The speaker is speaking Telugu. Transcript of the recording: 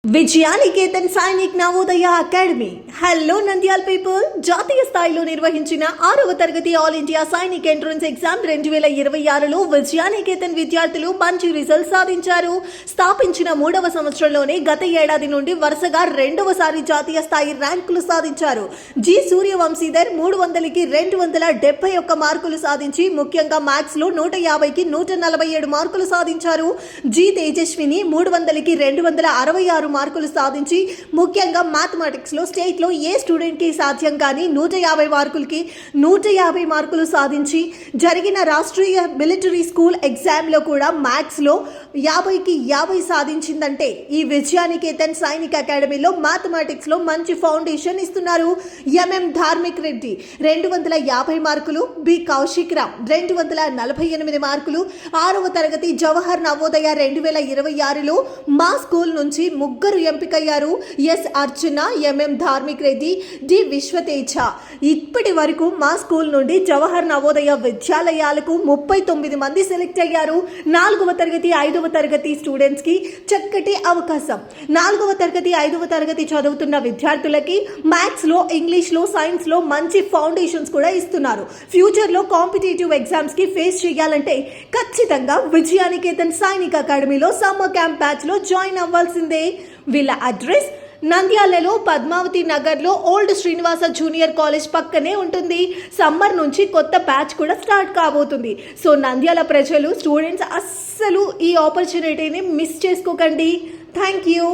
విజయానికేతన్ Sainik Navodaya academy. Hello Nandyala people. జాతీయ స్థాయిలో నిర్వహించిన 6వ తరగతి all India Sainik entrance exam 2026లో విజయానికేతన్ విద్యార్థులు మంచి రిజల్ట్ సాధించారు. స్థాపించిన 3వ సంవత్సరంలోనే గత ఏడాది నుండి వరుసగా 2వసారి జాతీయ స్థాయి ర్యాంకులు సాధించారు. జి సూర్యవంశీధర్ 300కి 271 మార్కులు సాధించి ముఖ్యంగా మ్యాథ్స్ లో 150కి 147 మార్కులు సాధించారు. జి తేజస్విని 300కి 266 మార్కులు సాధించి ముఖ్యంగా మ్యాథమెటిక్స్ లో స్టేట్ లో ఏ స్టూడెంట్ కి సాధ్యం కానీ 150 మార్కులకి 150 మార్కులు సాధించి జరిగిన రాష్ట్రీయ మిలిటరీ స్కూల్ ఎగ్జామ్ లో కూడా మ్యాథ్స్ లో 50కి 50 సాధించిందంటే ఈ విజయానికేతన్ సైనిక్ అకాడమీలో మ్యాథమెటిక్స్ లో మంచి ఫౌండేషన్ ఇస్తున్నారు. ఎంఎం ధార్మిక్ రెడ్డి 250 మార్కులు, బి కౌశిక్ రామ్ 248 మార్కులు. 6వ తరగతి జవహర్ నవోదయ 2026లో మా స్కూల్ నుంచి ముగ్గురు ఎంపికయ్యారు. ఎస్ అర్చన, ఎంఎం ధార్మిక్ రెడ్డి, డి విశ్వతేజ. ఇప్పటి వరకు మా స్కూల్ నుండి జవహర్ నవోదయ విద్యాలయాలకు 39 మంది సెలెక్ట్ అయ్యారు. 4వ తరగతి 5వ తరగతి స్టూడెంట్స్ కి చక్కటి అవకాశం. 4వ తరగతి 5వ తరగతి చదువుతున్న విద్యార్థులకి మ్యాథ్స్ లో, ఇంగ్లీష్ లో, సైన్స్ లో మంచి ఫౌండేషన్స్ కూడా ఇస్తున్నారు. ఫ్యూచర్ లో కాంపిటేటివ్ ఎగ్జామ్స్ కి ఫేస్ చేయాలంటే ఖచ్చితంగా విజయానికేతన్ సైనిక్ అకాడమీలో సమ్మర్ క్యాంప్ బ్యాచ్ లో జాయిన్ అవ్వాల్సిందే. వీళ్ళ అడ్రస్ నంద్యాలలో పద్మావతి నగర్లో ఓల్డ్ శ్రీనివాస జూనియర్ కాలేజ్ పక్కనే ఉంటుంది. సమ్మర్ నుంచి కొత్త బ్యాచ్ కూడా స్టార్ట్ కాబోతుంది. సో నంద్యాల ప్రజలు, స్టూడెంట్స్ అస్సలు ఈ ఆపర్చునిటీని మిస్ చేసుకోకండి. Thank you.